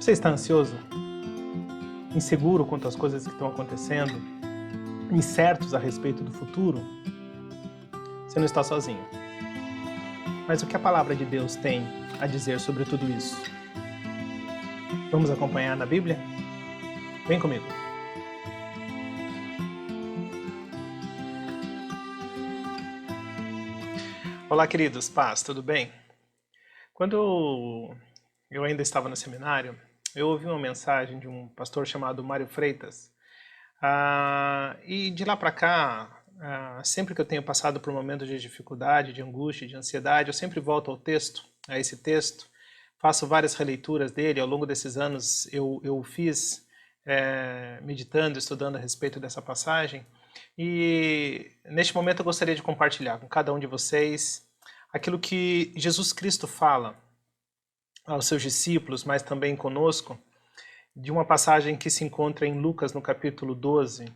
Você está ansioso? Inseguro quanto às coisas que estão acontecendo? Incertos a respeito do futuro? Você não está sozinho. Mas o que a palavra de Deus tem a dizer sobre tudo isso? Vamos acompanhar na Bíblia? Vem comigo. Olá, queridos. Paz, tudo bem? Quando eu ainda estava no seminário, eu ouvi uma mensagem de um pastor chamado Mário Freitas. E de lá para cá, sempre que eu tenho passado por momentos de dificuldade, de angústia, de ansiedade, eu sempre volto ao texto, a esse texto. Faço várias releituras dele. Ao longo desses anos eu fiz meditando, estudando a respeito dessa passagem. E neste momento eu gostaria de compartilhar com cada um de vocês aquilo que Jesus Cristo fala aos seus discípulos, mas também conosco, de uma passagem que se encontra em Lucas, no capítulo 12,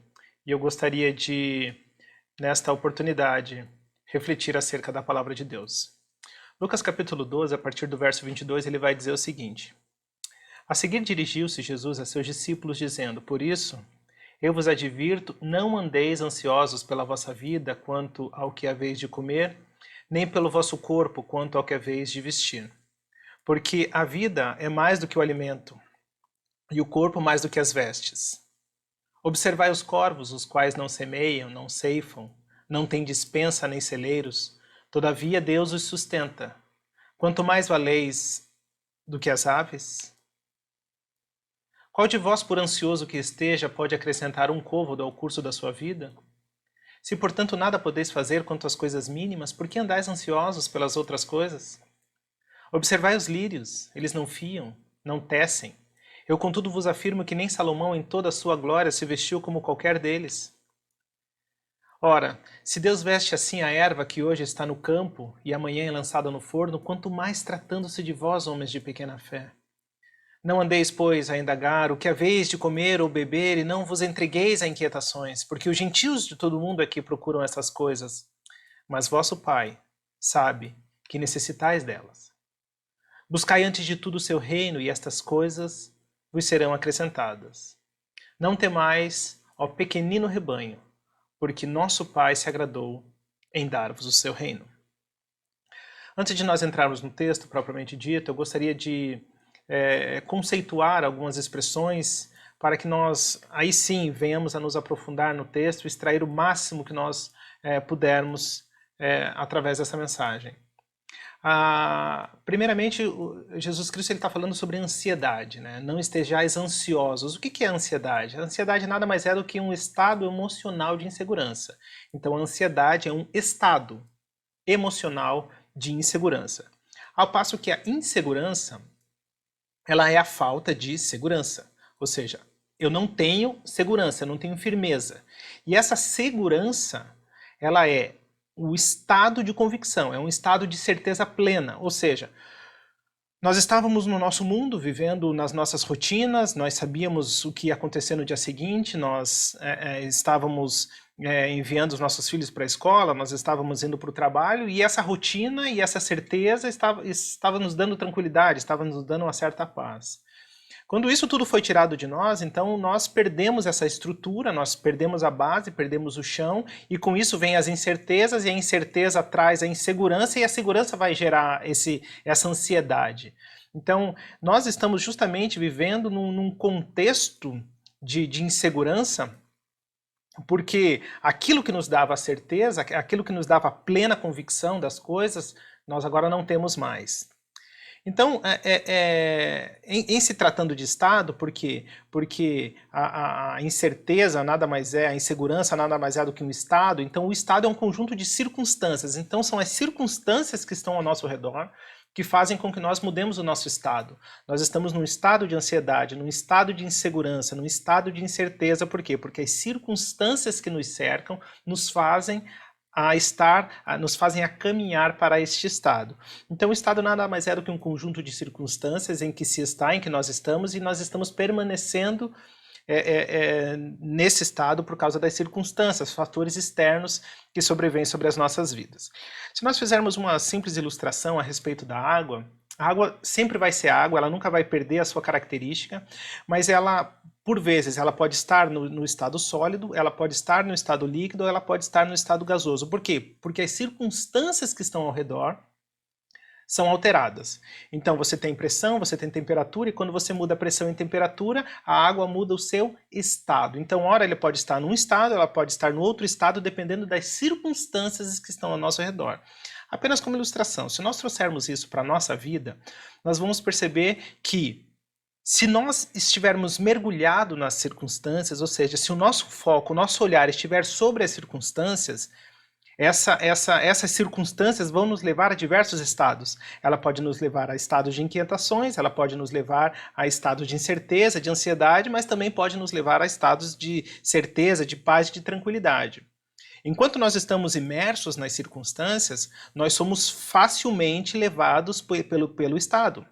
e eu gostaria de, nesta oportunidade, refletir acerca da palavra de Deus. Lucas capítulo 12, a partir do verso 22, ele vai dizer o seguinte: A seguir dirigiu-se Jesus a seus discípulos, dizendo: Por isso, eu vos advirto, não andeis ansiosos pela vossa vida quanto ao que haveis de comer, nem pelo vosso corpo quanto ao que haveis de vestir. Porque a vida é mais do que o alimento, e o corpo mais do que as vestes. Observai os corvos, os quais não semeiam, não ceifam, não têm despensa nem celeiros, todavia Deus os sustenta. Quanto mais valeis do que as aves? Qual de vós, por ansioso que esteja, pode acrescentar um côvado ao curso da sua vida? Se, portanto, nada podeis fazer quanto às coisas mínimas, por que andais ansiosos pelas outras coisas? Observai os lírios, eles não fiam, não tecem. Eu, contudo, vos afirmo que nem Salomão, em toda a sua glória, se vestiu como qualquer deles. Ora, se Deus veste assim a erva que hoje está no campo e amanhã é lançada no forno, quanto mais tratando-se de vós, homens de pequena fé. Não andeis, pois, a indagar o que haveis de comer ou beber, e não vos entregueis a inquietações, porque os gentios de todo mundo aqui procuram essas coisas. Mas vosso Pai sabe que necessitais delas. Buscai antes de tudo o seu reino, e estas coisas vos serão acrescentadas. Não temais, ó pequenino rebanho, porque nosso Pai se agradou em dar-vos o seu reino. Antes de nós entrarmos no texto propriamente dito, eu gostaria de conceituar algumas expressões para que nós, aí sim, venhamos a nos aprofundar no texto e extrair o máximo que nós pudermos através dessa mensagem. Primeiramente, Jesus Cristo está falando sobre ansiedade, né? Não estejais ansiosos. O que é ansiedade? A ansiedade nada mais é do que um estado emocional de insegurança. Então, a ansiedade é um estado emocional de insegurança. Ao passo que a insegurança, ela é a falta de segurança. Ou seja, eu não tenho segurança, eu não tenho firmeza. E essa segurança, ela é o estado de convicção, é um estado de certeza plena, ou seja, nós estávamos no nosso mundo, vivendo nas nossas rotinas, nós sabíamos o que ia acontecer no dia seguinte, nós estávamos enviando os nossos filhos para a escola, nós estávamos indo para o trabalho, e essa rotina e essa certeza estava nos dando tranquilidade, estava nos dando uma certa paz. Quando isso tudo foi tirado de nós, então nós perdemos essa estrutura, nós perdemos a base, perdemos o chão, e com isso vem as incertezas, e a incerteza traz a insegurança, e a segurança vai gerar essa ansiedade. Então, nós estamos justamente vivendo num contexto de insegurança, porque aquilo que nos dava a certeza, aquilo que nos dava a plena convicção das coisas, nós agora não temos mais. Então, em se tratando de Estado, por quê? Porque a incerteza nada mais é, a insegurança nada mais é do que um Estado, então o Estado é um conjunto de circunstâncias, então são as circunstâncias que estão ao nosso redor que fazem com que nós mudemos o nosso estado. Nós estamos num estado de ansiedade, num estado de insegurança, num estado de incerteza, por quê? Porque as circunstâncias que nos cercam nos fazem nos fazem a caminhar para este estado. Então o estado nada mais é do que um conjunto de circunstâncias em que se está, em que nós estamos, e nós estamos permanecendo nesse estado por causa das circunstâncias, fatores externos que sobrevêm sobre as nossas vidas. Se nós fizermos uma simples ilustração a respeito da água, A água sempre vai ser água, ela nunca vai perder a sua característica, mas ela, por vezes, ela pode estar no estado sólido, ela pode estar no estado líquido, ou ela pode estar no estado gasoso. Por quê? Porque as circunstâncias que estão ao redor são alteradas. Então você tem pressão, você tem temperatura, e quando você muda a pressão e temperatura, a água muda o seu estado. Então, ora ele pode estar num estado, ela pode estar no outro estado, dependendo das circunstâncias que estão ao nosso redor. Apenas como ilustração, se nós trouxermos isso para a nossa vida, nós vamos perceber que se nós estivermos mergulhados nas circunstâncias, ou seja, se o nosso foco, o nosso olhar estiver sobre as circunstâncias, essas circunstâncias vão nos levar a diversos estados. Ela pode nos levar a estados de inquietações, ela pode nos levar a estados de incerteza, de ansiedade, mas também pode nos levar a estados de certeza, de paz e de tranquilidade. Enquanto nós estamos imersos nas circunstâncias, nós somos facilmente levados pelo estado.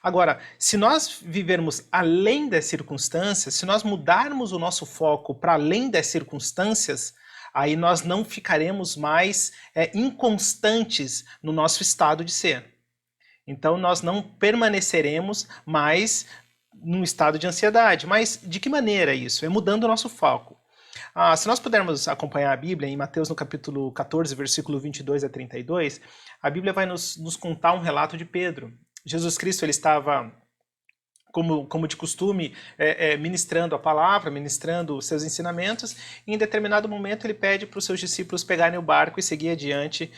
Agora, se nós vivermos além das circunstâncias, se nós mudarmos o nosso foco para além das circunstâncias, aí nós não ficaremos mais inconstantes no nosso estado de ser. Então nós não permaneceremos mais num estado de ansiedade. Mas de que maneira isso? É mudando o nosso foco. Se nós pudermos acompanhar a Bíblia, em Mateus no capítulo 14, versículo 22 a 32, a Bíblia vai nos contar um relato de Pedro. Jesus Cristo ele estava, como de costume, ministrando a palavra, ministrando os seus ensinamentos, e em determinado momento ele pede para os seus discípulos pegarem o barco e seguir adiante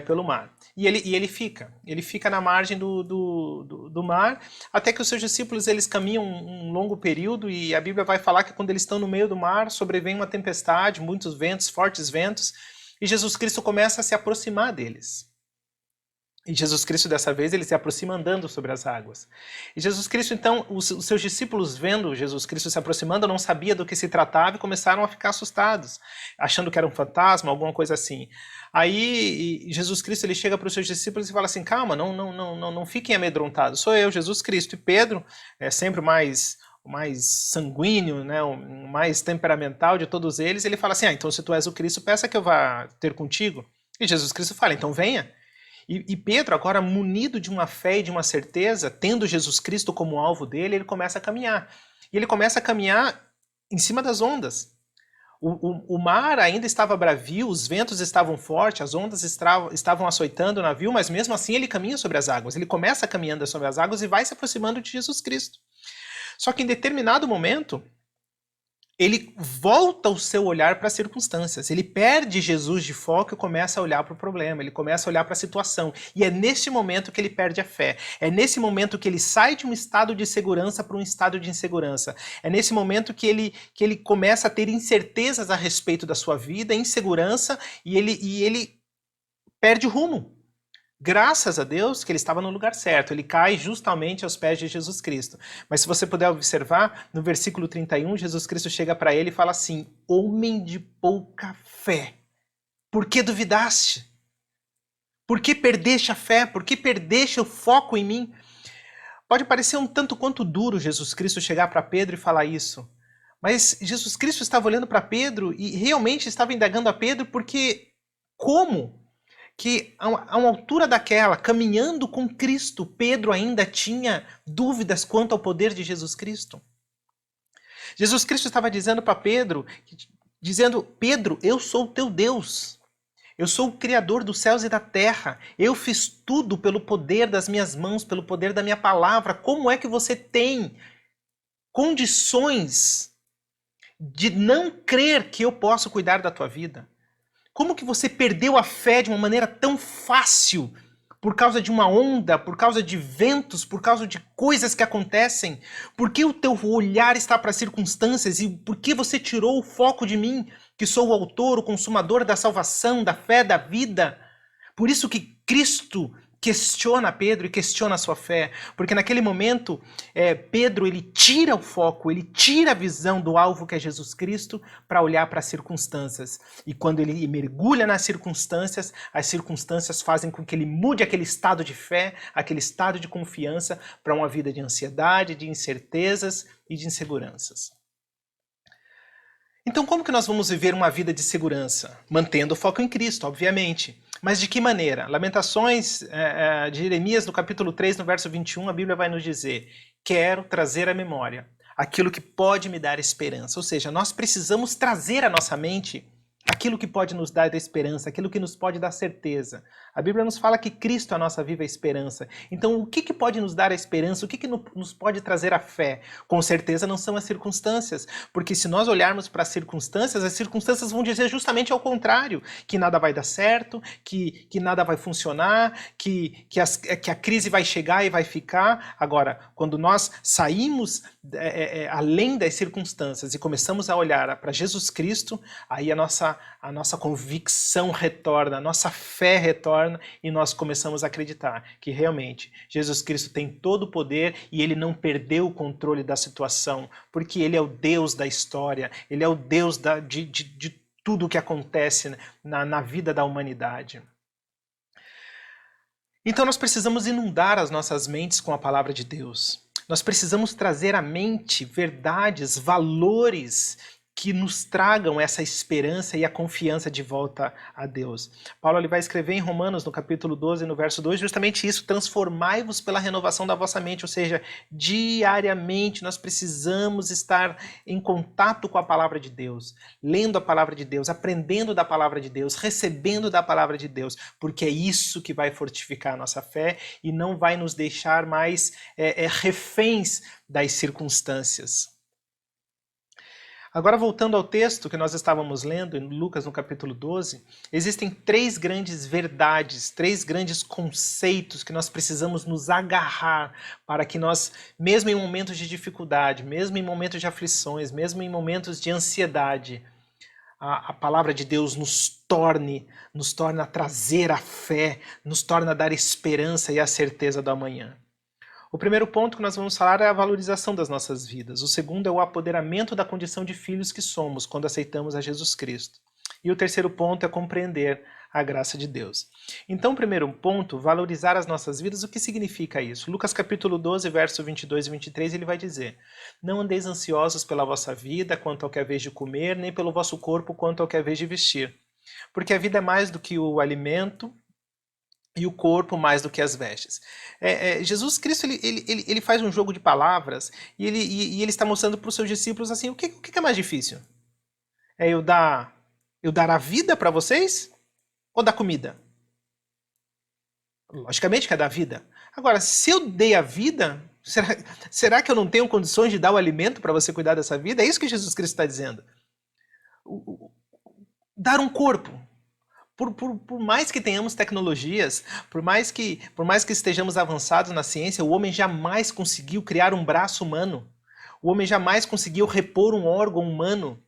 pelo mar. E ele fica na margem do mar, até que os seus discípulos eles caminham um longo período, e a Bíblia vai falar que quando eles estão no meio do mar, sobrevém uma tempestade, muitos ventos, fortes ventos, e Jesus Cristo começa a se aproximar deles. E Jesus Cristo, dessa vez, ele se aproxima andando sobre as águas. E Jesus Cristo, então, os seus discípulos, vendo Jesus Cristo se aproximando, não sabiam do que se tratava e começaram a ficar assustados, achando que era um fantasma, alguma coisa assim. Aí, Jesus Cristo, ele chega para os seus discípulos e fala assim, calma, não fiquem amedrontados, sou eu, Jesus Cristo. E Pedro, é sempre o mais sanguíneo, né, o mais temperamental de todos eles, ele fala assim, então se tu és o Cristo, peça que eu vá ter contigo. E Jesus Cristo fala, então venha. E Pedro, agora munido de uma fé e de uma certeza, tendo Jesus Cristo como alvo dele, ele começa a caminhar. E ele começa a caminhar em cima das ondas. O mar ainda estava bravio, os ventos estavam fortes, as ondas estavam açoitando o navio, mas mesmo assim ele caminha sobre as águas. Ele começa caminhando sobre as águas e vai se aproximando de Jesus Cristo. Só que em determinado momento, ele volta o seu olhar para as circunstâncias. Ele perde Jesus de foco e começa a olhar para o problema, ele começa a olhar para a situação. E é neste momento que ele perde a fé. É nesse momento que ele sai de um estado de segurança para um estado de insegurança. É nesse momento que ele começa a ter incertezas a respeito da sua vida, insegurança, e ele perde o rumo. Graças a Deus que ele estava no lugar certo, ele cai justamente aos pés de Jesus Cristo. Mas se você puder observar, no versículo 31, Jesus Cristo chega para ele e fala assim, homem de pouca fé, por que duvidaste? Por que perdeste a fé? Por que perdeste o foco em mim? Pode parecer um tanto quanto duro Jesus Cristo chegar para Pedro e falar isso, mas Jesus Cristo estava olhando para Pedro e realmente estava indagando a Pedro porque como que a uma altura daquela, caminhando com Cristo, Pedro ainda tinha dúvidas quanto ao poder de Jesus Cristo. Jesus Cristo estava dizendo para Pedro, Pedro, eu sou o teu Deus. Eu sou o Criador dos céus e da terra. Eu fiz tudo pelo poder das minhas mãos, pelo poder da minha palavra. Como é que você tem condições de não crer que eu posso cuidar da tua vida? Como que você perdeu a fé de uma maneira tão fácil por causa de uma onda, por causa de ventos, por causa de coisas que acontecem? Por que o teu olhar está para as circunstâncias e por que você tirou o foco de mim, que sou o autor, o consumador da salvação, da fé, da vida? Por isso que Cristo questiona Pedro e questiona a sua fé, porque naquele momento Pedro ele tira o foco, ele tira a visão do alvo que é Jesus Cristo para olhar para as circunstâncias. E quando ele mergulha nas circunstâncias, as circunstâncias fazem com que ele mude aquele estado de fé, aquele estado de confiança para uma vida de ansiedade, de incertezas e de inseguranças. Então como que nós vamos viver uma vida de segurança? Mantendo o foco em Cristo, obviamente. Mas de que maneira? Lamentações de Jeremias, no capítulo 3, no verso 21, a Bíblia vai nos dizer: quero trazer à memória aquilo que pode me dar esperança. Ou seja, nós precisamos trazer à nossa mente aquilo que pode nos dar esperança, aquilo que nos pode dar certeza. A Bíblia nos fala que Cristo é a nossa viva esperança. Então, o que pode nos dar a esperança? O que nos pode trazer a fé? Com certeza não são as circunstâncias, porque se nós olharmos para as circunstâncias vão dizer justamente ao contrário, que nada vai dar certo, que nada vai funcionar, que a crise vai chegar e vai ficar. Agora, quando nós saímos além das circunstâncias e começamos a olhar para Jesus Cristo, aí a nossa convicção retorna, a nossa fé retorna e nós começamos a acreditar que realmente Jesus Cristo tem todo o poder e ele não perdeu o controle da situação, porque ele é o Deus da história, ele é o Deus de tudo o que acontece na vida da humanidade. Então nós precisamos inundar as nossas mentes com a palavra de Deus. Nós precisamos trazer à mente verdades, valores que nos tragam essa esperança e a confiança de volta a Deus. Paulo ele vai escrever em Romanos, no capítulo 12, no verso 2, justamente isso: transformai-vos pela renovação da vossa mente, ou seja, diariamente nós precisamos estar em contato com a palavra de Deus, lendo a palavra de Deus, aprendendo da palavra de Deus, recebendo da palavra de Deus, porque é isso que vai fortificar a nossa fé e não vai nos deixar mais reféns das circunstâncias. Agora, voltando ao texto que nós estávamos lendo, em Lucas, no capítulo 12, existem três grandes verdades, três grandes conceitos que nós precisamos nos agarrar para que nós, mesmo em momentos de dificuldade, mesmo em momentos de aflições, mesmo em momentos de ansiedade, a palavra de Deus nos torna a trazer a fé, nos torna a dar esperança e a certeza do amanhã. O primeiro ponto que nós vamos falar é a valorização das nossas vidas. O segundo é o apoderamento da condição de filhos que somos quando aceitamos a Jesus Cristo. E o terceiro ponto é compreender a graça de Deus. Então, primeiro ponto, valorizar as nossas vidas. O que significa isso? Lucas capítulo 12, verso 22 e 23, ele vai dizer: não andeis ansiosos pela vossa vida, quanto ao que é vez de comer, nem pelo vosso corpo, quanto ao que é vez de vestir. Porque a vida é mais do que o alimento, e o corpo mais do que as vestes. Jesus Cristo ele faz um jogo de palavras e ele está mostrando para os seus discípulos assim: o que é mais difícil? É eu dar a vida para vocês ou dar comida? Logicamente que é dar vida. Agora, se eu dei a vida, será que eu não tenho condições de dar o alimento para você cuidar dessa vida? É isso que Jesus Cristo está dizendo. Dar um corpo. Por mais que tenhamos tecnologias, por mais que estejamos avançados na ciência, o homem jamais conseguiu criar um braço humano. O homem jamais conseguiu repor um órgão humano.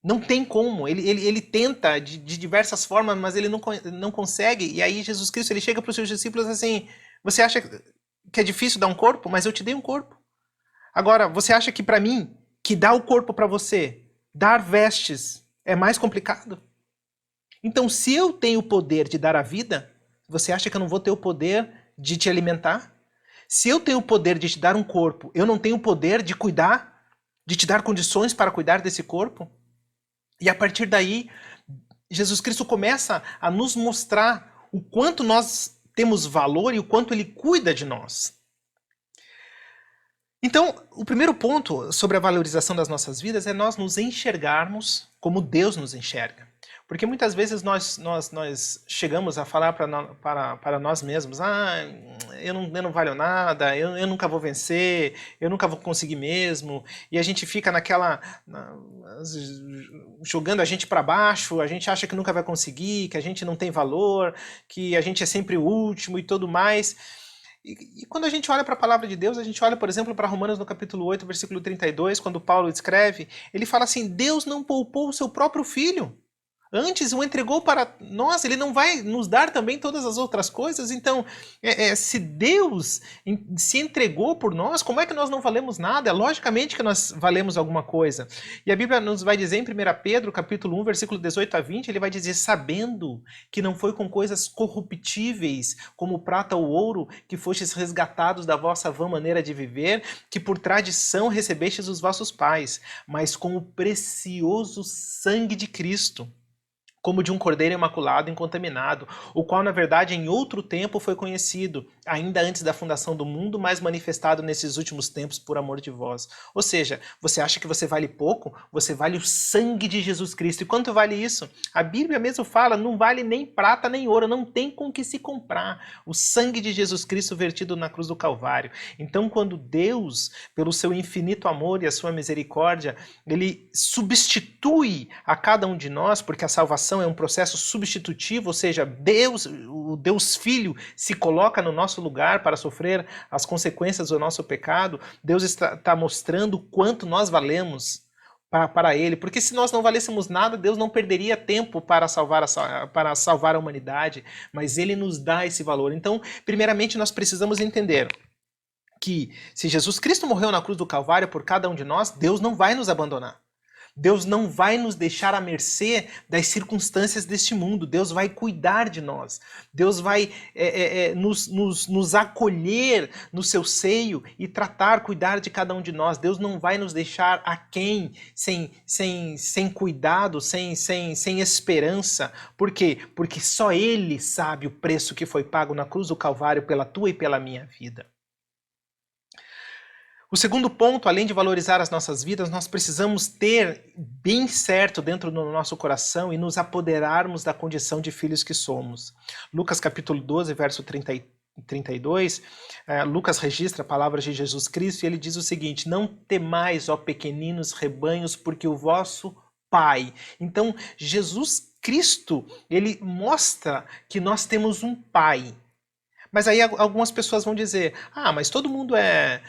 Não tem como. Ele tenta de diversas formas, mas ele não consegue. E aí Jesus Cristo ele chega para os seus discípulos assim: você acha que é difícil dar um corpo? Mas eu te dei um corpo. Agora, você acha que para mim, que dar o corpo para você, dar vestes, é mais complicado? Então, se eu tenho o poder de dar a vida, você acha que eu não vou ter o poder de te alimentar? Se eu tenho o poder de te dar um corpo, eu não tenho o poder de cuidar, de te dar condições para cuidar desse corpo? E a partir daí, Jesus Cristo começa a nos mostrar o quanto nós temos valor e o quanto ele cuida de nós. Então, o primeiro ponto sobre a valorização das nossas vidas é nós nos enxergarmos como Deus nos enxerga. Porque muitas vezes nós chegamos a falar para nós mesmos: eu não valho nada, eu nunca vou vencer, eu nunca vou conseguir mesmo. E a gente fica jogando a gente para baixo, a gente acha que nunca vai conseguir, que a gente não tem valor, que a gente é sempre o último e tudo mais. E quando a gente olha para a palavra de Deus, a gente olha, por exemplo, para Romanos no capítulo 8, versículo 32, quando Paulo escreve, ele fala assim: Deus não poupou o seu próprio filho. Antes o entregou para nós, ele não vai nos dar também todas as outras coisas? Então, se Deus se entregou por nós, como é que nós não valemos nada? Logicamente que nós valemos alguma coisa. E a Bíblia nos vai dizer em 1 Pedro, capítulo 1, versículo 18 a 20, ele vai dizer: sabendo que não foi com coisas corruptíveis, como prata ou ouro, que fostes resgatados da vossa vã maneira de viver, que por tradição recebestes os vossos pais, mas com o precioso sangue de Cristo, como de um cordeiro imaculado incontaminado, o qual na verdade em outro tempo foi conhecido, ainda antes da fundação do mundo, mas manifestado nesses últimos tempos por amor de vós. Ou seja, você acha que você vale pouco? Você vale o sangue de Jesus Cristo. E quanto vale isso? A Bíblia mesmo fala, não vale nem prata nem ouro, não tem com que se comprar. O sangue de Jesus Cristo vertido na cruz do Calvário. Então, quando Deus, pelo seu infinito amor e a sua misericórdia, ele substitui a cada um de nós, porque a salvação é um processo substitutivo, ou seja, Deus, o Deus Filho, se coloca no nosso lugar para sofrer as consequências do nosso pecado. Deus está mostrando o quanto nós valemos para Ele, porque se nós não valêssemos nada, Deus não perderia tempo para salvar a humanidade, mas Ele nos dá esse valor. Então, primeiramente, nós precisamos entender que se Jesus Cristo morreu na cruz do Calvário por cada um de nós, Deus não vai nos abandonar. Deus não vai nos deixar à mercê das circunstâncias deste mundo. Deus vai cuidar de nós. Deus vai nos acolher no seu seio e cuidar de cada um de nós. Deus não vai nos deixar aquém, sem cuidado, sem esperança. Por quê? Porque só Ele sabe o preço que foi pago na cruz do Calvário pela tua e pela minha vida. O segundo ponto, além de valorizar as nossas vidas, nós precisamos ter bem certo dentro do nosso coração e nos apoderarmos da condição de filhos que somos. Lucas capítulo 12, verso 32, Lucas registra palavras de Jesus Cristo e ele diz o seguinte: não temais, ó pequeninos rebanhos, porque o vosso Pai. Então, Jesus Cristo, ele mostra que nós temos um Pai. Mas aí algumas pessoas vão dizer, mas todo mundo é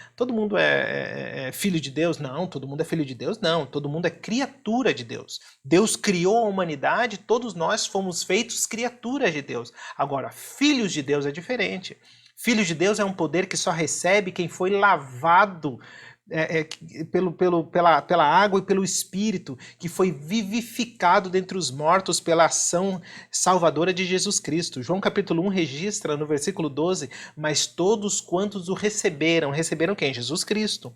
filho de Deus? Não, todo mundo é filho de Deus? Não, todo mundo é criatura de Deus. Deus criou a humanidade, todos nós fomos feitos criaturas de Deus. Agora, filhos de Deus é diferente. Filhos de Deus é um poder que só recebe quem foi lavado pela água e pelo Espírito, que foi vivificado dentre os mortos pela ação salvadora de Jesus Cristo. João capítulo 1 registra no versículo 12, mas todos quantos o receberam quem? Jesus Cristo.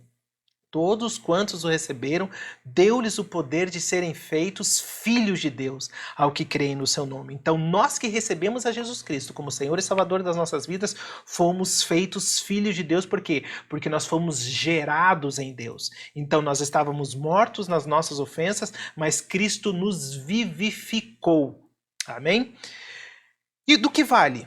Todos quantos o receberam, deu-lhes o poder de serem feitos filhos de Deus, ao que creem no seu nome. Então, nós que recebemos a Jesus Cristo como Senhor e Salvador das nossas vidas, fomos feitos filhos de Deus. Por quê? Porque nós fomos gerados em Deus. Então, nós estávamos mortos nas nossas ofensas, mas Cristo nos vivificou. Amém? E do que vale?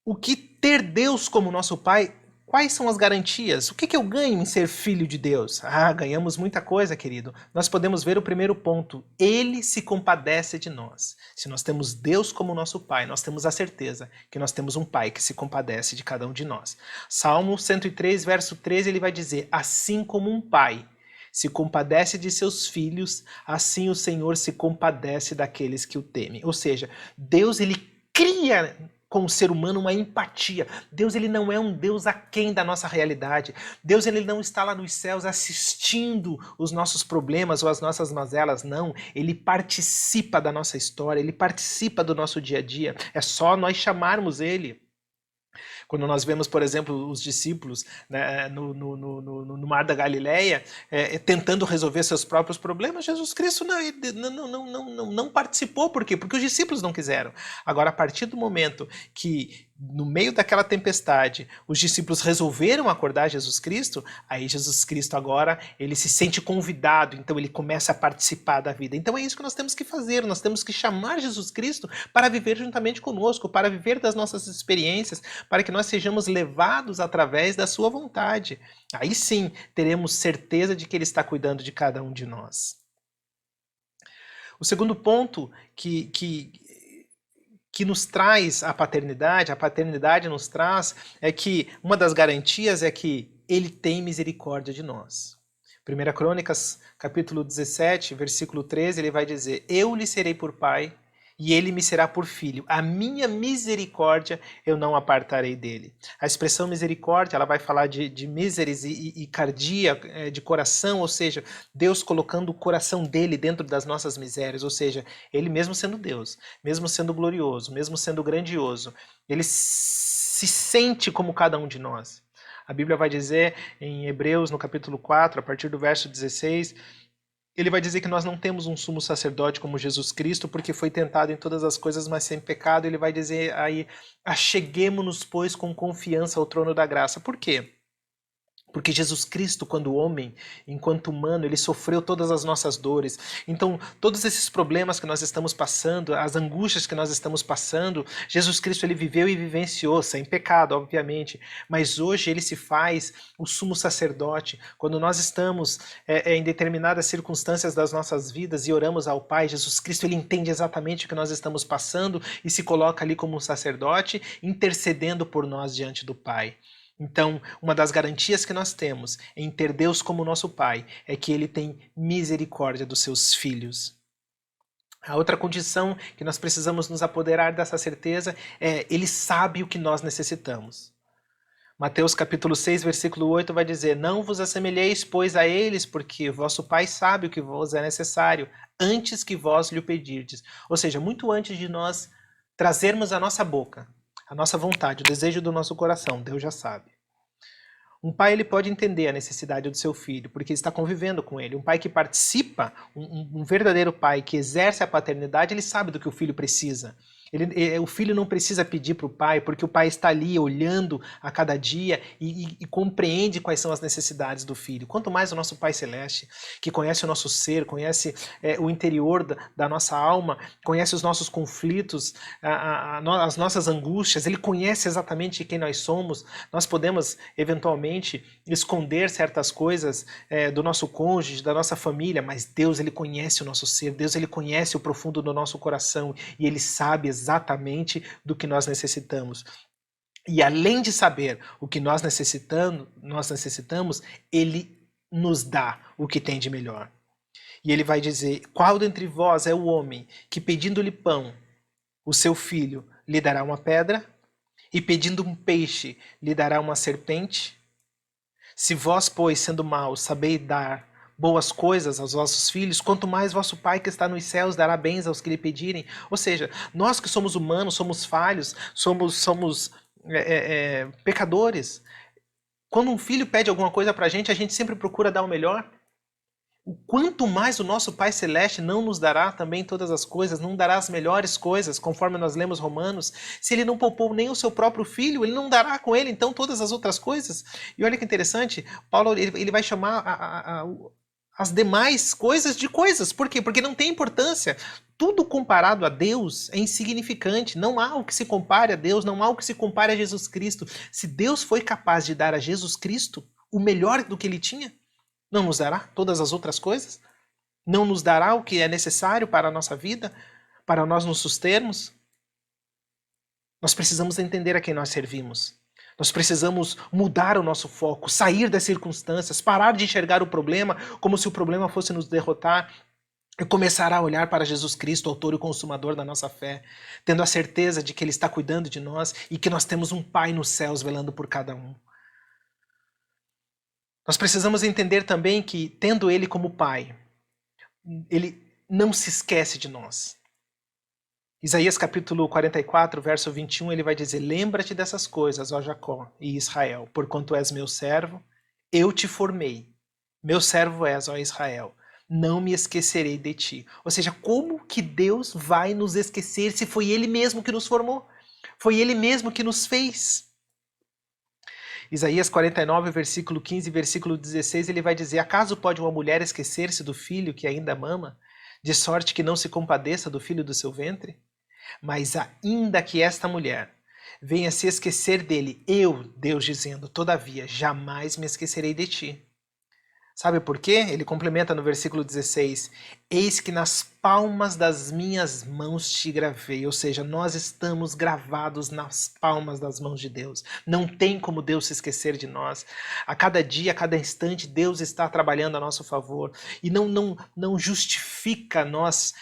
O que ter Deus como nosso Pai? Quais são as garantias? O que eu ganho em ser filho de Deus? Ganhamos muita coisa, querido. Nós podemos ver o primeiro ponto. Ele se compadece de nós. Se nós temos Deus como nosso Pai, nós temos a certeza que nós temos um Pai que se compadece de cada um de nós. Salmo 103, verso 13, ele vai dizer, assim como um pai se compadece de seus filhos, assim o Senhor se compadece daqueles que o temem. Ou seja, Deus, ele cria com o ser humano uma empatia. Deus, ele não é um Deus aquém da nossa realidade. Deus, ele não está lá nos céus assistindo os nossos problemas ou as nossas mazelas, não. Ele participa da nossa história, ele participa do nosso dia a dia. É só nós chamarmos ele. Quando nós vemos, por exemplo, os discípulos, né, no Mar da Galileia, tentando resolver seus próprios problemas, Jesus Cristo não participou. Por quê? Porque os discípulos não quiseram. Agora, a partir do momento que, no meio daquela tempestade, os discípulos resolveram acordar Jesus Cristo, aí Jesus Cristo agora, ele se sente convidado, então ele começa a participar da vida. Então é isso que nós temos que fazer, nós temos que chamar Jesus Cristo para viver juntamente conosco, para viver das nossas experiências, para que nós sejamos levados através da sua vontade. Aí sim, teremos certeza de que ele está cuidando de cada um de nós. O segundo ponto que nos traz a paternidade nos traz, é que uma das garantias é que ele tem misericórdia de nós. 1 Crônicas, capítulo 17, versículo 13, ele vai dizer, eu lhe serei por pai, e ele me será por filho. A minha misericórdia eu não apartarei dele. A expressão misericórdia, ela vai falar de miseris e cardia, de coração, ou seja, Deus colocando o coração dele dentro das nossas misérias, ou seja, ele mesmo sendo Deus, mesmo sendo glorioso, mesmo sendo grandioso, ele se sente como cada um de nós. A Bíblia vai dizer em Hebreus, no capítulo 4, a partir do verso 16, Ele vai dizer que nós não temos um sumo sacerdote como Jesus Cristo, porque foi tentado em todas as coisas, mas sem pecado. Ele vai dizer aí, acheguemo-nos, pois, com confiança ao trono da graça. Por quê? Porque Jesus Cristo, quando homem, enquanto humano, ele sofreu todas as nossas dores. Então, todos esses problemas que nós estamos passando, as angústias que nós estamos passando, Jesus Cristo ele viveu e vivenciou, sem pecado, obviamente. Mas hoje ele se faz o sumo sacerdote. Quando nós estamos em determinadas circunstâncias das nossas vidas e oramos ao Pai, Jesus Cristo ele entende exatamente o que nós estamos passando e se coloca ali como um sacerdote, intercedendo por nós diante do Pai. Então, uma das garantias que nós temos em ter Deus como nosso Pai é que Ele tem misericórdia dos seus filhos. A outra condição que nós precisamos nos apoderar dessa certeza é Ele sabe o que nós necessitamos. Mateus capítulo 6, versículo 8 vai dizer: não vos assemelheis, pois, a eles, porque vosso Pai sabe o que vos é necessário, antes que vós lhe o pedirdes. Ou seja, muito antes de nós trazermos à nossa boca a nossa vontade, o desejo do nosso coração, Deus já sabe. Um pai ele pode entender a necessidade do seu filho, porque está convivendo com ele. Um pai que participa, um verdadeiro pai que exerce a paternidade, ele sabe do que o filho precisa. O filho não precisa pedir para o pai, porque o pai está ali olhando a cada dia e compreende quais são as necessidades do filho. Quanto mais o nosso Pai Celeste, que conhece o nosso ser, conhece o interior da nossa alma, conhece os nossos conflitos, as nossas angústias, ele conhece exatamente quem nós somos. Nós podemos, eventualmente, esconder certas coisas do nosso cônjuge, da nossa família, mas Deus ele conhece o nosso ser, Deus ele conhece o profundo do nosso coração e ele sabe exatamente do que nós necessitamos. E além de saber o que nós necessitamos, ele nos dá o que tem de melhor. E ele vai dizer: qual dentre vós é o homem que, pedindo-lhe pão, o seu filho lhe dará uma pedra? E pedindo um peixe, lhe dará uma serpente? Se vós, pois, sendo maus, sabeis dar boas coisas aos vossos filhos, quanto mais vosso Pai que está nos céus dará bens aos que lhe pedirem. Ou seja, nós que somos humanos, somos falhos, somos pecadores. Quando um filho pede alguma coisa para a gente sempre procura dar o melhor. O quanto mais o nosso Pai Celeste não nos dará também todas as coisas, não dará as melhores coisas, conforme nós lemos Romanos. Se ele não poupou nem o seu próprio filho, ele não dará com ele então todas as outras coisas. E olha que interessante, Paulo ele vai chamar as demais coisas de coisas. Por quê? Porque não tem importância. Tudo comparado a Deus é insignificante. Não há o que se compare a Deus, não há o que se compare a Jesus Cristo. Se Deus foi capaz de dar a Jesus Cristo o melhor do que ele tinha, não nos dará todas as outras coisas? Não nos dará o que é necessário para a nossa vida? Para nós nos sustermos? Nós precisamos entender a quem nós servimos. Nós precisamos mudar o nosso foco, sair das circunstâncias, parar de enxergar o problema como se o problema fosse nos derrotar e começar a olhar para Jesus Cristo, autor e consumador da nossa fé, tendo a certeza de que Ele está cuidando de nós e que nós temos um Pai nos céus velando por cada um. Nós precisamos entender também que, tendo Ele como Pai, Ele não se esquece de nós. Isaías capítulo 44, verso 21, ele vai dizer: lembra-te dessas coisas, ó Jacó e Israel, porquanto és meu servo, eu te formei. Meu servo és, ó Israel, não me esquecerei de ti. Ou seja, como que Deus vai nos esquecer se foi Ele mesmo que nos formou? Foi Ele mesmo que nos fez. Isaías 49, versículo 15 e versículo 16, ele vai dizer: acaso pode uma mulher esquecer-se do filho que ainda mama, de sorte que não se compadeça do filho do seu ventre? Mas ainda que esta mulher venha se esquecer dele, eu, Deus dizendo, todavia, jamais me esquecerei de ti. Sabe por quê? Ele complementa no versículo 16: eis que nas palmas das minhas mãos te gravei. Ou seja, nós estamos gravados nas palmas das mãos de Deus. Não tem como Deus se esquecer de nós. A cada dia, a cada instante, Deus está trabalhando a nosso favor. E não justifica nós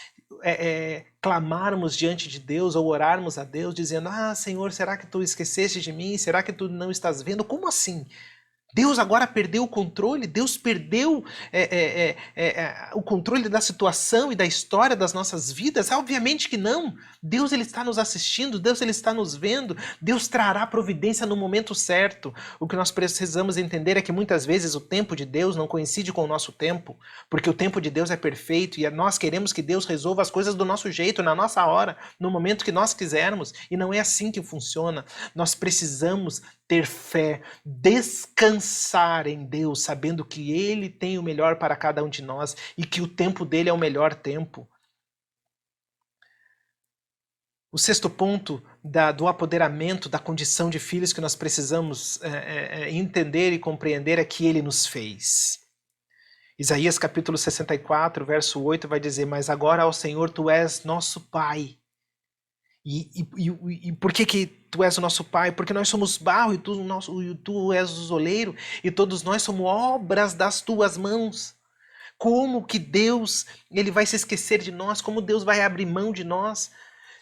clamarmos diante de Deus ou orarmos a Deus dizendo: ah, Senhor, será que tu esqueceste de mim? Será que tu não estás vendo? Como assim? Deus agora perdeu o controle, Deus perdeu o controle da situação e da história das nossas vidas? Obviamente que não. Deus ele está nos assistindo, Deus ele está nos vendo, Deus trará providência no momento certo. O que nós precisamos entender é que muitas vezes o tempo de Deus não coincide com o nosso tempo, porque o tempo de Deus é perfeito e nós queremos que Deus resolva as coisas do nosso jeito, na nossa hora, no momento que nós quisermos, e não é assim que funciona. Nós precisamos ter fé, descansar em Deus, sabendo que Ele tem o melhor para cada um de nós e que o tempo dele é o melhor tempo. O sexto ponto do apoderamento, da condição de filhos que nós precisamos entender e compreender é que Ele nos fez. Isaías capítulo 64, verso 8 vai dizer: mas agora, ó Senhor, Tu és nosso Pai. E por que Tu és o nosso Pai? Porque nós somos barro e Tu és o oleiro e todos nós somos obras das Tuas mãos. Como que Deus ele vai se esquecer de nós? Como Deus vai abrir mão de nós?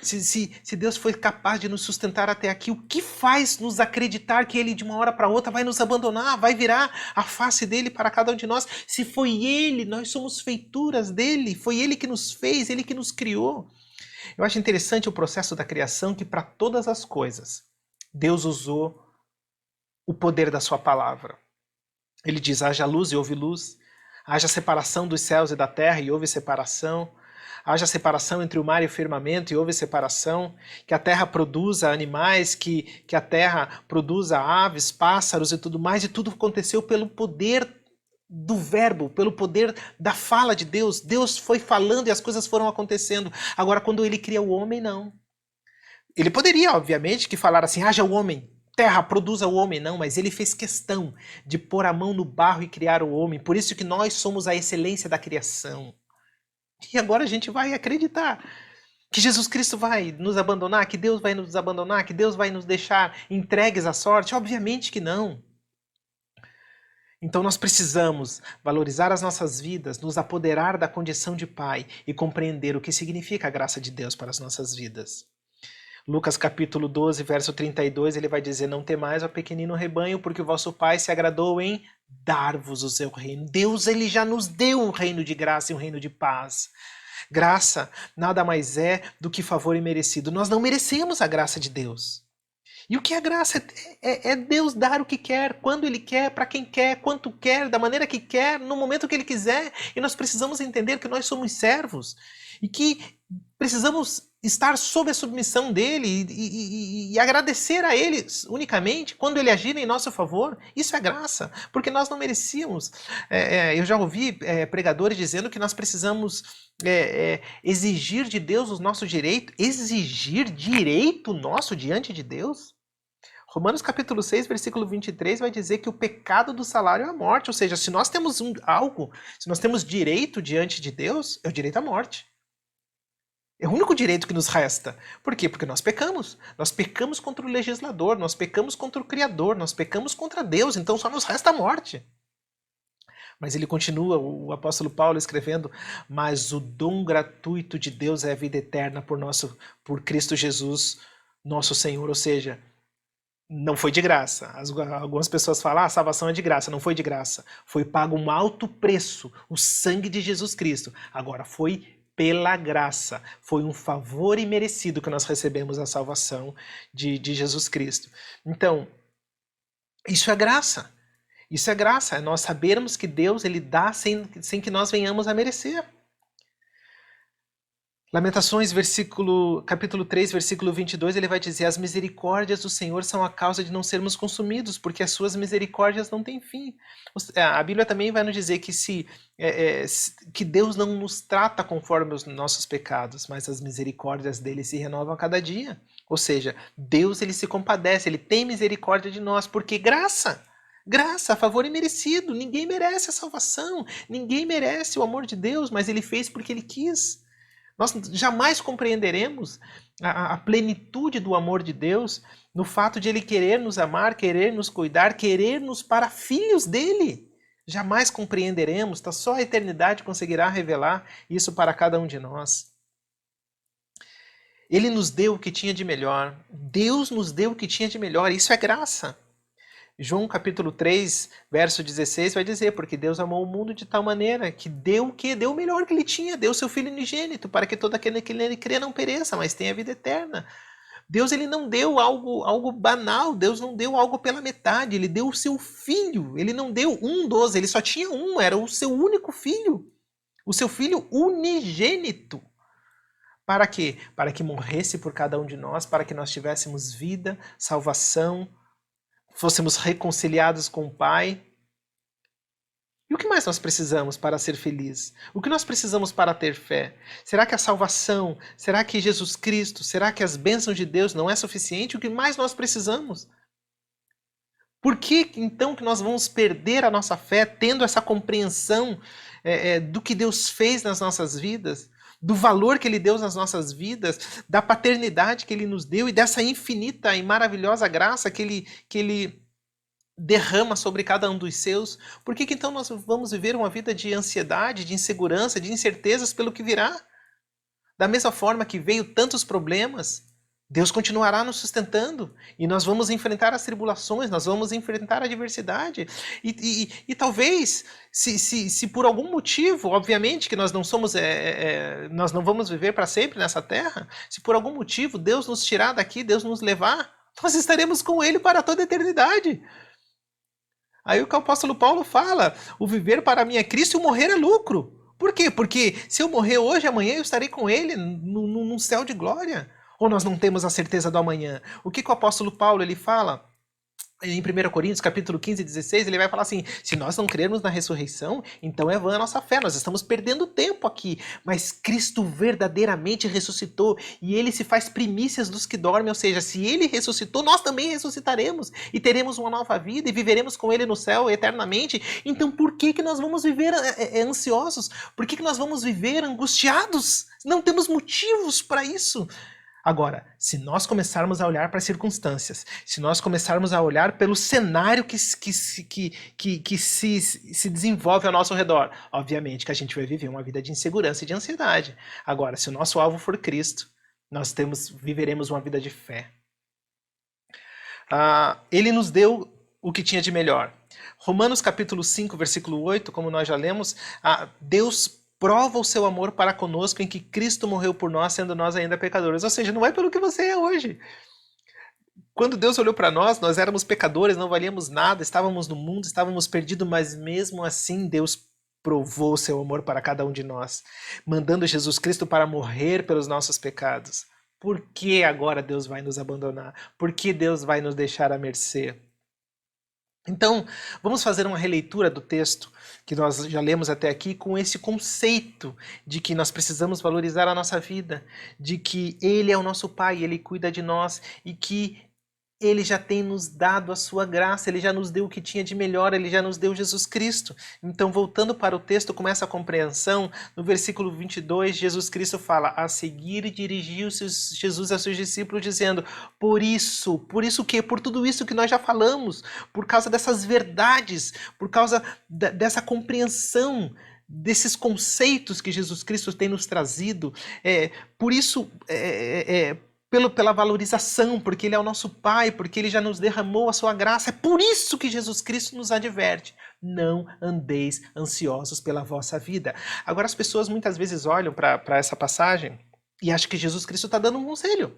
Se Deus foi capaz de nos sustentar até aqui, o que faz nos acreditar que Ele de uma hora para outra vai nos abandonar, vai virar a face dele para cada um de nós? Se foi Ele, nós somos feituras dele, foi Ele que nos fez, Ele que nos criou. Eu acho interessante o processo da criação, que para todas as coisas, Deus usou o poder da sua palavra. Ele diz: haja luz e houve luz, haja separação dos céus e da terra e houve separação, haja separação entre o mar e o firmamento e houve separação, que a terra produza animais, que a terra produza aves, pássaros e tudo mais, e tudo aconteceu pelo poder do verbo, pelo poder da fala de Deus. Deus foi falando e as coisas foram acontecendo. Agora, quando ele cria o homem, não. Ele poderia, obviamente, que falar assim: haja o homem, terra, produza o homem. Não, mas ele fez questão de pôr a mão no barro e criar o homem. Por isso que nós somos a excelência da criação. E agora a gente vai acreditar que Jesus Cristo vai nos abandonar, que Deus vai nos abandonar, que Deus vai nos deixar entregues à sorte? Obviamente que não. Então nós precisamos valorizar as nossas vidas, nos apoderar da condição de pai e compreender o que significa a graça de Deus para as nossas vidas. Lucas capítulo 12, verso 32, ele vai dizer: não temais, ó pequenino rebanho, porque o vosso Pai se agradou em dar-vos o seu reino. Deus ele já nos deu um reino de graça e um reino de paz. Graça nada mais é do que favor imerecido. Nós não merecemos a graça de Deus. E o que é graça? É Deus dar o que quer, quando Ele quer, para quem quer, quanto quer, da maneira que quer, no momento que Ele quiser. E nós precisamos entender que nós somos servos e que precisamos estar sob a submissão dele e agradecer a ele unicamente quando ele agir em nosso favor. Isso é graça, porque nós não merecíamos. Eu já ouvi pregadores dizendo que nós precisamos exigir de Deus o nosso direito. Exigir direito nosso diante de Deus? Romanos capítulo 6, versículo 23 vai dizer que o pecado do salário é a morte. Ou seja, se nós temos se nós temos direito diante de Deus, é o direito à morte. É o único direito que nos resta. Por quê? Porque nós pecamos. Nós pecamos contra o legislador, nós pecamos contra o Criador, nós pecamos contra Deus, então só nos resta a morte. Mas ele continua, o apóstolo Paulo escrevendo: mas o dom gratuito de Deus é a vida eterna por Cristo Jesus, nosso Senhor. Ou seja, não foi de graça. Algumas pessoas falam: a salvação é de graça. Não foi de graça. Foi pago um alto preço, o sangue de Jesus Cristo. Agora foi pela graça. Foi um favor imerecido que nós recebemos a salvação de Jesus Cristo. Então, isso é graça. Isso é graça. É nós sabermos que Deus ele dá sem que nós venhamos a merecer. Lamentações, capítulo 3, versículo 22, ele vai dizer: as misericórdias do Senhor são a causa de não sermos consumidos, porque as suas misericórdias não têm fim. A Bíblia também vai nos dizer que Deus não nos trata conforme os nossos pecados, mas as misericórdias dele se renovam a cada dia. Ou seja, Deus ele se compadece, ele tem misericórdia de nós, porque graça, favor imerecido. Ninguém merece a salvação, ninguém merece o amor de Deus, mas ele fez porque ele quis. Nós jamais compreenderemos a plenitude do amor de Deus no fato de Ele querer nos amar, querer nos cuidar, querer nos para filhos dEle. Jamais compreenderemos, só a eternidade conseguirá revelar isso para cada um de nós. Ele nos deu o que tinha de melhor. Deus nos deu o que tinha de melhor. Isso é graça. João capítulo 3, verso 16 vai dizer, porque Deus amou o mundo de tal maneira que deu o quê? Deu o melhor que ele tinha, deu seu Filho unigênito, para que todo aquele que nele crê não pereça, mas tenha vida eterna. Deus ele não deu algo banal, Deus não deu algo pela metade, ele deu o seu Filho, ele não deu um dos, ele só tinha um, era o seu único Filho, o seu Filho unigênito. Para quê? Para que morresse por cada um de nós, para que nós tivéssemos vida, salvação, fôssemos reconciliados com o Pai. E o que mais nós precisamos para ser felizes? O que nós precisamos para ter fé? Será que a salvação, será que Jesus Cristo, será que as bênçãos de Deus não é suficiente? O que mais nós precisamos? Por que então que nós vamos perder a nossa fé tendo essa compreensão do que Deus fez nas nossas vidas? Do valor que Ele deu nas nossas vidas, da paternidade que Ele nos deu e dessa infinita e maravilhosa graça que Ele derrama sobre cada um dos seus. Por que então nós vamos viver uma vida de ansiedade, de insegurança, de incertezas pelo que virá? Da mesma forma que veio tantos problemas, Deus continuará nos sustentando e nós vamos enfrentar as tribulações, nós vamos enfrentar a adversidade. E talvez, se por algum motivo, obviamente que nós não somos, nós não vamos viver para sempre nessa terra, se por algum motivo Deus nos tirar daqui, Deus nos levar, nós estaremos com Ele para toda a eternidade. Aí o que o apóstolo Paulo fala, o viver para mim é Cristo e o morrer é lucro. Por quê? Porque se eu morrer hoje, amanhã eu estarei com Ele num céu de glória. Ou nós não temos a certeza do amanhã? O que o apóstolo Paulo ele fala? Em 1 Coríntios, capítulo 15, 16, ele vai falar assim, se nós não crermos na ressurreição, então é vã a nossa fé, nós estamos perdendo tempo aqui. Mas Cristo verdadeiramente ressuscitou e Ele se faz primícias dos que dormem, ou seja, se Ele ressuscitou, nós também ressuscitaremos e teremos uma nova vida e viveremos com Ele no céu eternamente. Então por que nós vamos viver ansiosos? Por que nós vamos viver angustiados? Não temos motivos para isso. Agora, se nós começarmos a olhar para as circunstâncias, se nós começarmos a olhar pelo cenário que se desenvolve ao nosso redor, obviamente que a gente vai viver uma vida de insegurança e de ansiedade. Agora, se o nosso alvo for Cristo, nós viveremos uma vida de fé. Ele nos deu o que tinha de melhor. Romanos capítulo 5, versículo 8, como nós já lemos, Deus prova o seu amor para conosco em que Cristo morreu por nós, sendo nós ainda pecadores. Ou seja, não é pelo que você é hoje. Quando Deus olhou para nós, nós éramos pecadores, não valíamos nada, estávamos no mundo, estávamos perdidos, mas mesmo assim Deus provou o seu amor para cada um de nós, mandando Jesus Cristo para morrer pelos nossos pecados. Por que agora Deus vai nos abandonar? Por que Deus vai nos deixar à mercê? Então, vamos fazer uma releitura do texto que nós já lemos até aqui com esse conceito de que nós precisamos valorizar a nossa vida, de que Ele é o nosso Pai, Ele cuida de nós e que Ele já tem nos dado a sua graça, Ele já nos deu o que tinha de melhor, Ele já nos deu Jesus Cristo. Então, voltando para o texto com essa compreensão, no versículo 22, Jesus Cristo fala, a seguir dirigiu-se Jesus a seus discípulos dizendo, por isso o quê? Por tudo isso que nós já falamos, por causa dessas verdades, por causa dessa compreensão, desses conceitos que Jesus Cristo tem nos trazido, por isso... pela valorização, porque Ele é o nosso Pai, porque Ele já nos derramou a sua graça. É por isso que Jesus Cristo nos adverte. Não andeis ansiosos pela vossa vida. Agora as pessoas muitas vezes olham para essa passagem e acham que Jesus Cristo está dando um conselho.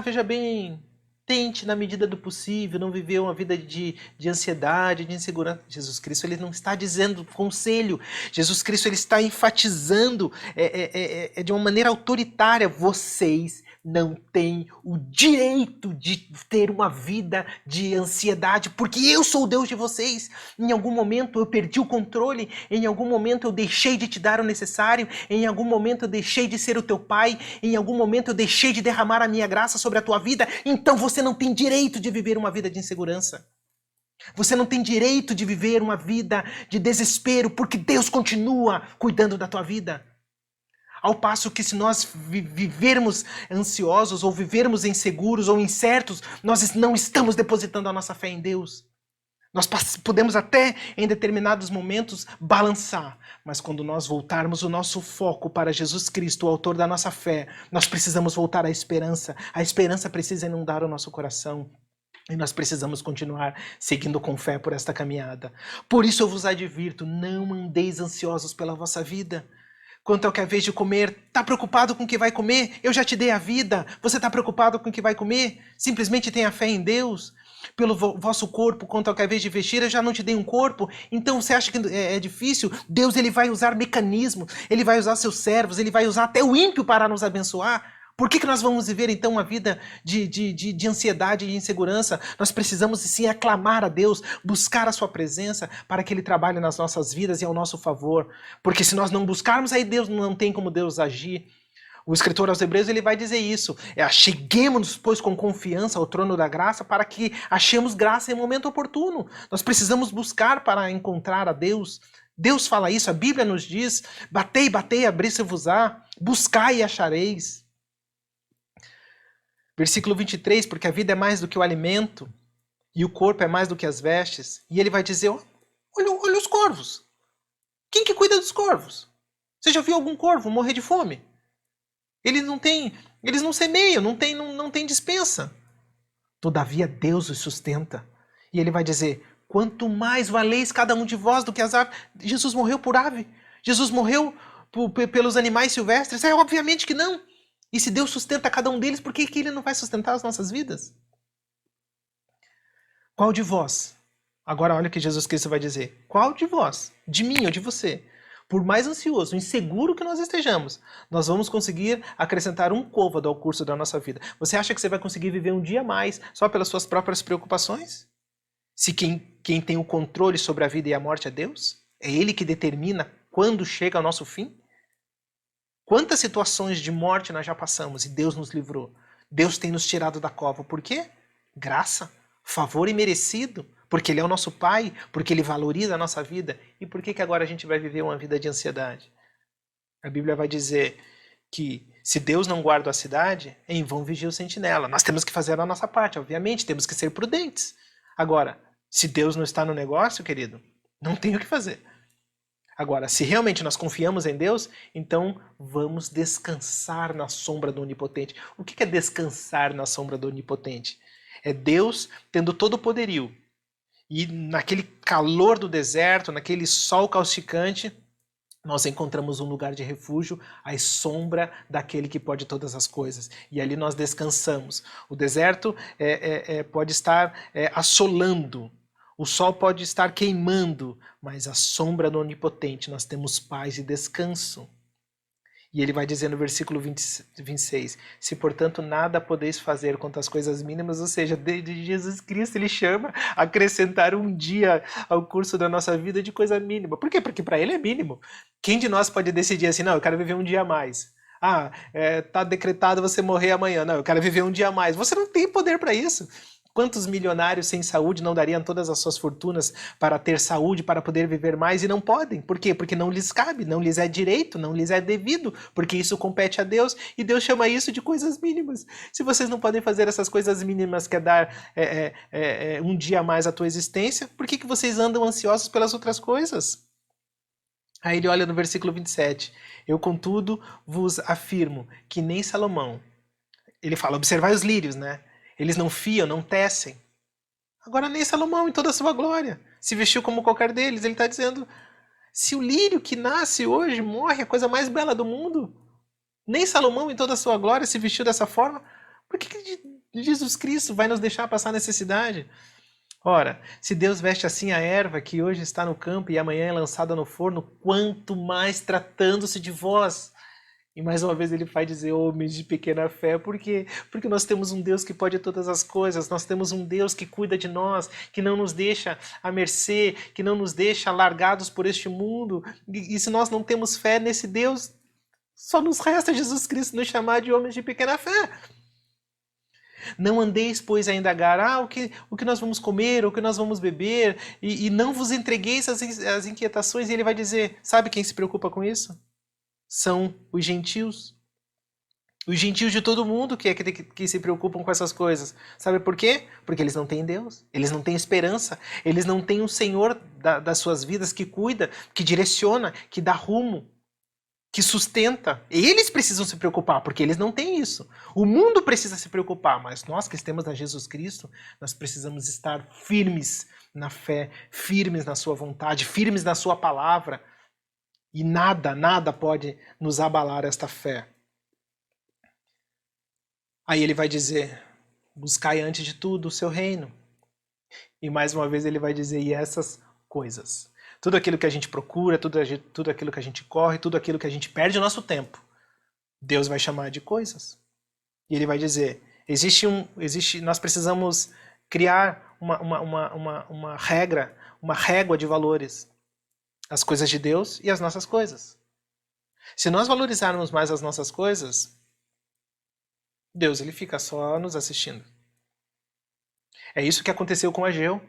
Veja bem, tente na medida do possível não viver uma vida de ansiedade, de insegurança. Jesus Cristo ele não está dizendo conselho. Jesus Cristo ele está enfatizando de uma maneira autoritária. Vocês não têm o direito de ter uma vida de ansiedade, porque eu sou o Deus de vocês. Em algum momento eu perdi o controle, em algum momento eu deixei de te dar o necessário, em algum momento eu deixei de ser o teu pai, em algum momento eu deixei de derramar a minha graça sobre a tua vida, então você não tem direito de viver uma vida de insegurança. Você não tem direito de viver uma vida de desespero, porque Deus continua cuidando da tua vida. Ao passo que se nós vivermos ansiosos ou vivermos inseguros ou incertos, nós não estamos depositando a nossa fé em Deus. Nós podemos até, em determinados momentos, balançar, mas quando nós voltarmos o nosso foco para Jesus Cristo, o autor da nossa fé, nós precisamos voltar à esperança. A esperança precisa inundar o nosso coração. E nós precisamos continuar seguindo com fé por esta caminhada. Por isso eu vos advirto, não andeis ansiosos pela vossa vida. Quanto ao que é a vez de comer, está preocupado com o que vai comer? Eu já te dei a vida. Você está preocupado com o que vai comer? Simplesmente tenha fé em Deus. Pelo vosso corpo, quanto ao que é a vez de vestir, eu já não te dei um corpo. Então você acha que é difícil? Deus ele vai usar mecanismos, ele vai usar seus servos, ele vai usar até o ímpio para nos abençoar. Por que nós vamos viver então uma vida de ansiedade e de insegurança? Nós precisamos sim aclamar a Deus, buscar a sua presença para que Ele trabalhe nas nossas vidas e ao nosso favor. Porque se nós não buscarmos, aí Deus não tem como Deus agir. O escritor aos Hebreus ele vai dizer isso. Acheguemos-nos, pois, com confiança ao trono da graça para que achemos graça em momento oportuno. Nós precisamos buscar para encontrar a Deus. Deus fala isso, a Bíblia nos diz, batei, batei, abri-se-vos-á, buscai e achareis. Versículo 23, porque a vida é mais do que o alimento e o corpo é mais do que as vestes. E ele vai dizer, olha os corvos. Quem que cuida dos corvos? Você já viu algum corvo morrer de fome? Eles não semeiam, não tem dispensa. Todavia Deus os sustenta. E ele vai dizer, quanto mais valeis cada um de vós do que as aves. Jesus morreu por ave. Jesus morreu pelos animais silvestres? Obviamente que não. E se Deus sustenta cada um deles, por que Ele não vai sustentar as nossas vidas? Qual de vós? Agora olha o que Jesus Cristo vai dizer. Qual de vós? De mim ou de você? Por mais ansioso, inseguro que nós estejamos, nós vamos conseguir acrescentar um côvado ao curso da nossa vida. Você acha que você vai conseguir viver um dia a mais só pelas suas próprias preocupações? Se quem tem o controle sobre a vida e a morte é Deus? É Ele que determina quando chega o nosso fim? Quantas situações de morte nós já passamos e Deus nos livrou? Deus tem nos tirado da cova. Por quê? Graça, favor imerecido, porque Ele é o nosso Pai, porque Ele valoriza a nossa vida. E por que agora a gente vai viver uma vida de ansiedade? A Bíblia vai dizer que se Deus não guarda a cidade, em vão vigia o sentinela. Nós temos que fazer a nossa parte, obviamente, temos que ser prudentes. Agora, se Deus não está no negócio, querido, não tem o que fazer. Agora, se realmente nós confiamos em Deus, então vamos descansar na sombra do Onipotente. O que é descansar na sombra do Onipotente? É Deus tendo todo o poderio. E naquele calor do deserto, naquele sol causticante, nós encontramos um lugar de refúgio, à sombra daquele que pode todas as coisas. E ali nós descansamos. O deserto pode estar assolando. O sol pode estar queimando, mas à sombra do Onipotente nós temos paz e descanso. E ele vai dizer no versículo 26, se portanto nada podeis fazer quanto às coisas mínimas, ou seja, de Jesus Cristo ele chama a acrescentar um dia ao curso da nossa vida de coisa mínima. Por quê? Porque para ele é mínimo. Quem de nós pode decidir assim, não, eu quero viver um dia a mais. Tá decretado você morrer amanhã. Não, eu quero viver um dia a mais. Você não tem poder para isso. Quantos milionários sem saúde não dariam todas as suas fortunas para ter saúde, para poder viver mais e não podem? Por quê? Porque não lhes cabe, não lhes é direito, não lhes é devido, porque isso compete a Deus e Deus chama isso de coisas mínimas. Se vocês não podem fazer essas coisas mínimas que é dar um dia a mais à tua existência, por que vocês andam ansiosos pelas outras coisas? Aí ele olha no versículo 27. Eu, contudo, vos afirmo que nem Salomão, ele fala, observai os lírios, né? Eles não fiam, não tecem. Agora nem Salomão, em toda a sua glória, se vestiu como qualquer deles. Ele está dizendo, se o lírio que nasce hoje morre, a coisa mais bela do mundo, nem Salomão, em toda a sua glória, se vestiu dessa forma, por que Jesus Cristo vai nos deixar passar necessidade? Ora, se Deus veste assim a erva que hoje está no campo e amanhã é lançada no forno, quanto mais tratando-se de vós. E mais uma vez ele vai dizer, homens de pequena fé, por quê? Porque nós temos um Deus que pode todas as coisas, nós temos um Deus que cuida de nós, que não nos deixa à mercê, que não nos deixa largados por este mundo. E se nós não temos fé nesse Deus, só nos resta Jesus Cristo nos chamar de homens de pequena fé. Não andeis, pois, a indagar, o que nós vamos comer, o que nós vamos beber, e não vos entregueis às inquietações. E ele vai dizer, sabe quem se preocupa com isso? São os gentios. Os gentios de todo mundo que se preocupam com essas coisas. Sabe por quê? Porque eles não têm Deus, eles não têm esperança, eles não têm um Senhor das suas vidas que cuida, que direciona, que dá rumo, que sustenta. Eles precisam se preocupar, porque eles não têm isso. O mundo precisa se preocupar, mas nós que temos a Jesus Cristo, nós precisamos estar firmes na fé, firmes na sua vontade, firmes na sua palavra. E nada pode nos abalar esta fé. Aí ele vai dizer, buscai antes de tudo o seu reino. E mais uma vez ele vai dizer, e essas coisas. Tudo aquilo que a gente procura, tudo aquilo que a gente corre, tudo aquilo que a gente perde o nosso tempo, Deus vai chamar de coisas. E ele vai dizer, nós precisamos criar uma regra, uma régua de valores. As coisas de Deus e as nossas coisas. Se nós valorizarmos mais as nossas coisas, Deus ele fica só nos assistindo. É isso que aconteceu com Ageu.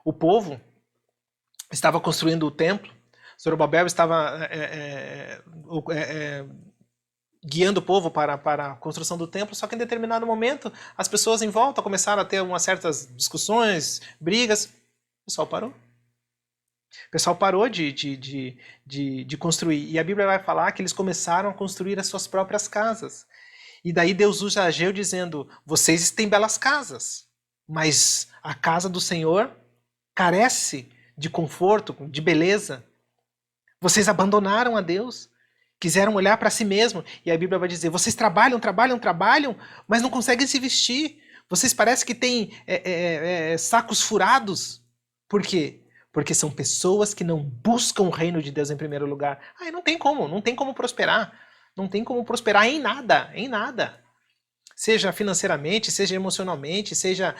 O povo estava construindo o templo, Zorobabel estava guiando o povo para a construção do templo, só que em determinado momento as pessoas em volta começaram a ter umas certas discussões, brigas, o pessoal parou. O pessoal parou de construir. E a Bíblia vai falar que eles começaram a construir as suas próprias casas. E daí Deus usa Ageu dizendo, vocês têm belas casas, mas a casa do Senhor carece de conforto, de beleza. Vocês abandonaram a Deus, quiseram olhar para si mesmo. E a Bíblia vai dizer, vocês trabalham, mas não conseguem se vestir. Vocês parecem que têm sacos furados. Por quê? Porque são pessoas que não buscam o reino de Deus em primeiro lugar. Não tem como prosperar. Não tem como prosperar em nada. Seja financeiramente, seja emocionalmente, seja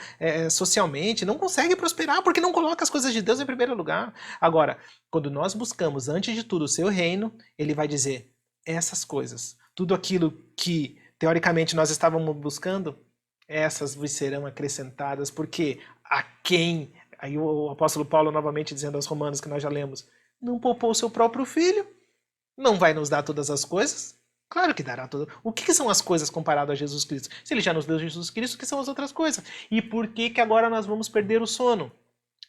socialmente. Não consegue prosperar porque não coloca as coisas de Deus em primeiro lugar. Agora, quando nós buscamos, antes de tudo, o seu reino, ele vai dizer, essas coisas, tudo aquilo que, teoricamente, nós estávamos buscando, essas vos serão acrescentadas, porque a quem... Aí o apóstolo Paulo novamente dizendo aos romanos que nós já lemos, não poupou o seu próprio filho, não vai nos dar todas as coisas? Claro que dará tudo. O que são as coisas comparado a Jesus Cristo? Se ele já nos deu Jesus Cristo, o que são as outras coisas? E por que agora nós vamos perder o sono?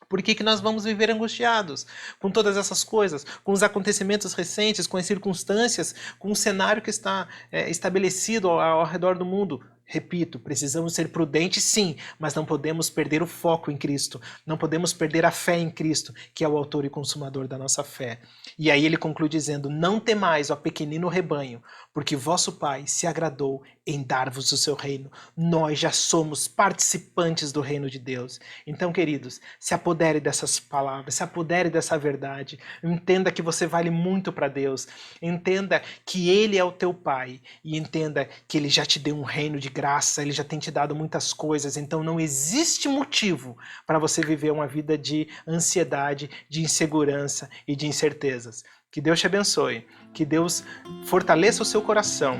Por que nós vamos viver angustiados com todas essas coisas? Com os acontecimentos recentes, com as circunstâncias, com o cenário que está estabelecido ao redor do mundo? Repito, precisamos ser prudentes sim, mas não podemos perder o foco em Cristo. Não podemos perder a fé em Cristo, que é o autor e consumador da nossa fé. E aí ele conclui dizendo, não temais, ó pequenino rebanho, porque vosso Pai se agradou em dar-vos o seu reino. Nós já somos participantes do reino de Deus. Então, queridos, se apodere dessas palavras, se apodere dessa verdade. Entenda que você vale muito para Deus. Entenda que Ele é o teu Pai. E entenda que Ele já te deu um reino de graça, Ele já tem te dado muitas coisas. Então não existe motivo para você viver uma vida de ansiedade, de insegurança e de incertezas. Que Deus te abençoe. Que Deus fortaleça o seu coração.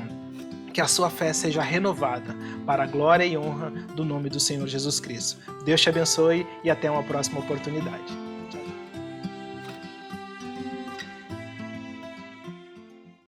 Que a sua fé seja renovada para a glória e honra do nome do Senhor Jesus Cristo. Deus te abençoe e até uma próxima oportunidade.